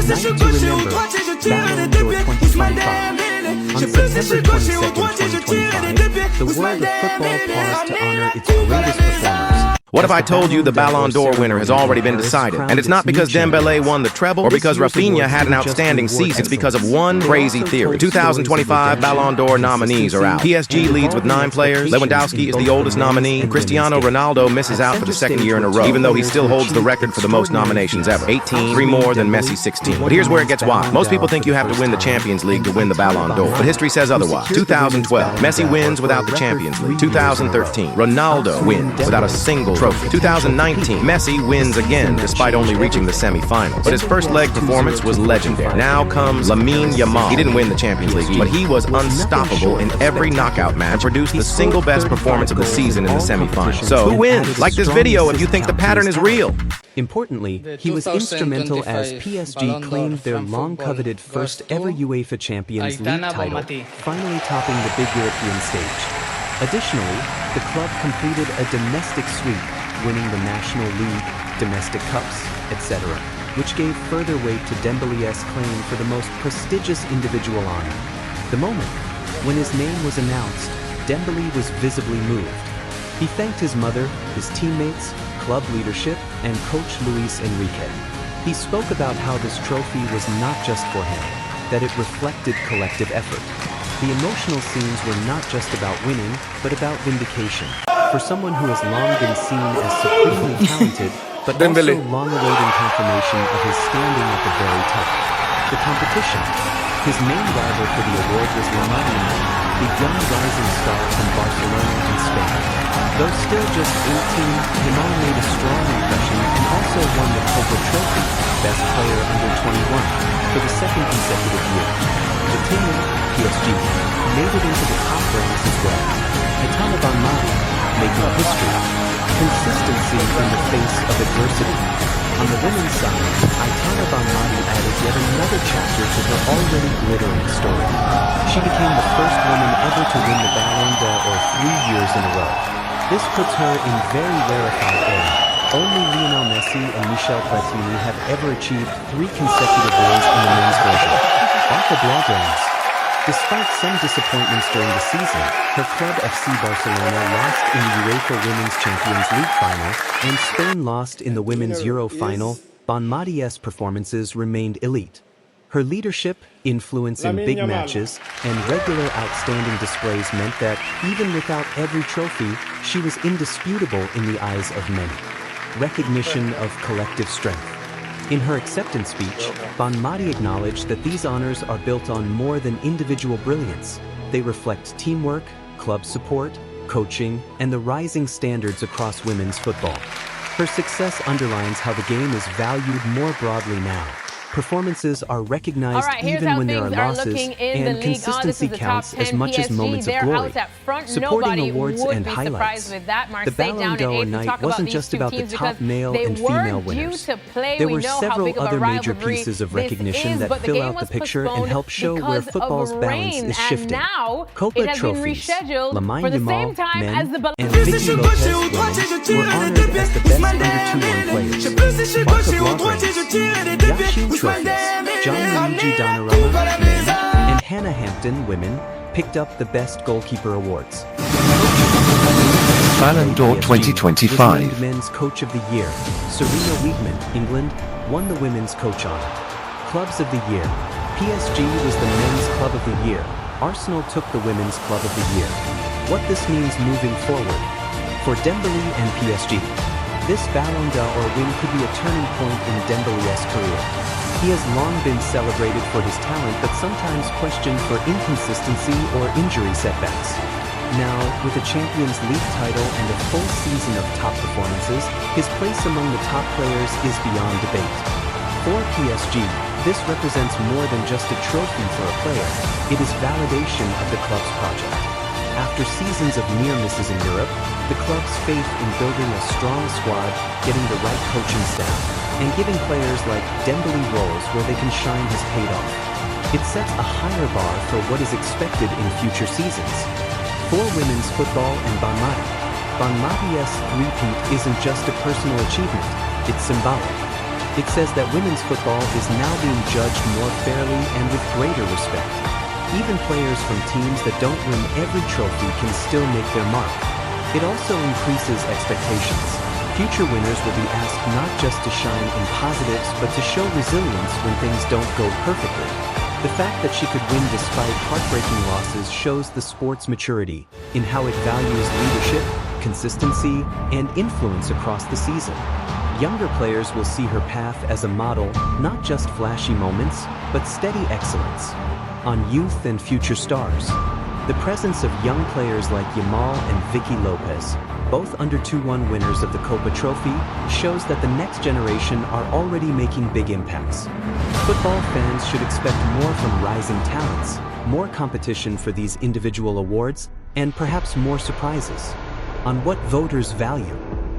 Night to remember, Ballon d'Or 2025. On September 22, 2025, the world of football paused to honor its greatest performers. What if I told you the Ballon d'Or winner has already been decided? And it's not because Dembélé won the treble or because Rafinha had an outstanding season. It's because of one crazy theory. The 2025 Ballon d'Or nominees are out. PSG leads with 9 players. Lewandowski is the oldest nominee. Cristiano Ronaldo misses out for the second year in a row, even though he still holds the record for the most nominations ever. 18, 3 more than Messi 16. But here's where it gets wild. Most people think you have to win the Champions League to win the Ballon d'Or, but history says otherwise. 2012, Messi wins without the Champions League. 2013, Ronaldo wins without a single trophy. 2019, Messi wins again despite only reaching the semifinals. But his first leg performance was legendary. Now comes Lamine Yamal. He didn't win the Champions League, but he was unstoppable in every knockout match and produced the single best performance of the season in the semifinals. So who wins? Like this video if you think the pattern is real. Importantly, he was instrumental as PSG claimed their long-coveted first-ever UEFA Champions League title, finally topping the big European stage. Additionally, the club completed a domestic sweep, winning the National League, domestic cups, etc., which gave further weight to Dembélé's claim for the most prestigious individual honor. The moment when his name was announced, Dembélé was visibly moved. He thanked his mother, his teammates, club leadership, and coach Luis Enrique. He spoke about how this trophy was not just for him, that it reflected collective effort. The emotional scenes were not just about winning, but about vindication. For someone who has long been seen as supremely talented, but also long-awaiting confirmation of his standing at the very top. The competition. His main rival for the award was Lamine, the young rising star from Barcelona in Spain. Though still just 18, Yamal made a strong impression and also won the Copa Trophy, Best Player under 21, for the second consecutive year. The team, PSG, made it into the top ranks as well. Ballon, making history. Consistency in the face of adversity. On the women's side, Ballon added yet another chapter to her already glittering story. She became the first woman ever to win the Ballon d'Or 3 years in a row. This puts her in very rarefied air. Only Lionel Messi and Michel Platini have ever achieved 3 consecutive wins in the men's version. Barca Blaugranes. Despite some disappointments during the season, her club FC Barcelona lost in the UEFA Women's Champions League final, and Spain lost in the Women's Euro final. Bonmati's performances remained elite. Her leadership, influence in big matches, and regular outstanding displays meant that, even without every trophy, she was indisputable in the eyes of many. Recognition of collective strength. In her acceptance speech, Bonmati acknowledged that these honors are built on more than individual brilliance. They reflect teamwork, club support, coaching, and the rising standards across women's football. Her success underlines how the game is valued more broadly now. Performances are recognized even when there are losses, and consistency counts as much as moments of glory. Supporting awards and highlights. The Ballon d'Or night wasn't just about the top male and female winners. There were several other major pieces of recognition that fill out the picture and help show where football's balance is shifting. Copa trophies, Lamine Yamal, men, and Vicky Lopez, women, were honored as the best under-21 players. Barca Blaugranes, Yashin trophies, Gianluigi Donnarumma, men, and Hannah Hampton, women, picked up the Best Goalkeeper awards. Ballon d'Or 2025. Was named Men's Coach of the Year. Serena Wiegman, England, won the Women's Coach honor. Clubs of the Year. PSG was the Men's Club of the Year. Arsenal took the Women's Club of the Year. What this means moving forward. For Dembélé and PSG, this Ballon d'Or win could be a turning point in Dembélé's career. He has long been celebrated for his talent but sometimes questioned for inconsistency or injury setbacks. Now, with a Champions League title and a full season of top performances, his place among the top players is beyond debate. For PSG, this represents more than just a trophy for a player. It is validation of the club's project. After seasons of near misses in Europe, the club's faith in building a strong squad, getting the right coaching staff, and giving players like Dembélé roles where they can shine has paid off. It sets a higher bar for what is expected in future seasons. For women's football and Bonmati's three-peat isn't just a personal achievement, it's symbolic. It says that women's football is now being judged more fairly and with greater respect. Even players from teams that don't win every trophy can still make their mark. It also increases expectations. Future winners will be asked not just to shine in positives but to show resilience when things don't go perfectly. The fact that she could win despite heartbreaking losses shows the sport's maturity in how it values leadership, consistency, and influence across the season. Younger players will see her path as a model, not just flashy moments, but steady excellence. On youth and future stars, the presence of young players like Yamal and Vicky Lopez, both under-21 winners of the Copa Trophy, shows that the next generation are already making big impacts. Football fans should expect more from rising talents, more competition for these individual awards, and perhaps more surprises. On what voters value,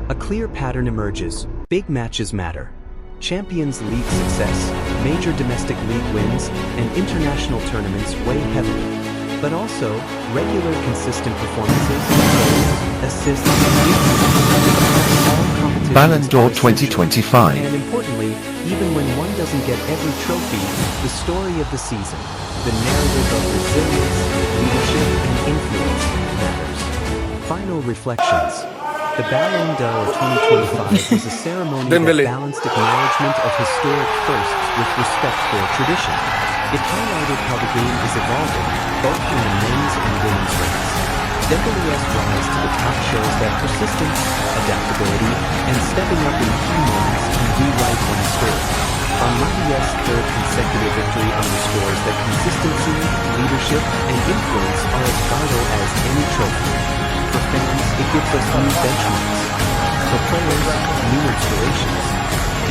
a clear pattern emerges: big matches matter. Champions League success, major domestic league wins, and international tournaments weigh heavily. But also, regular consistent performances, goals, assists, all competitions Ballon d'Or are essential. 2025. And importantly, even when one doesn't get every trophy, the story of the season, the narrative of resilience, leadership, and influence matters. Final reflections. The Ballon d'Or 2025 was a ceremony that balanced acknowledgement of historic firsts with respect for tradition. It highlighted how the game is evolving, both in the men's and women's ranks. Dembele's rise to the top shows that persistence, adaptability, and stepping up in key moments can rewrite one's story. Henri's third consecutive victory underscores that consistency, leadership, and influence are as vital as any trophy. For fans, it gives us new benchmarks. For players, new inspirations.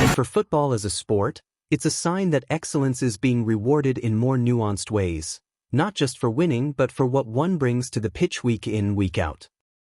And for football as a sport, it's a sign that excellence is being rewarded in more nuanced ways, not just for winning but for what one brings to the pitch week in, week out.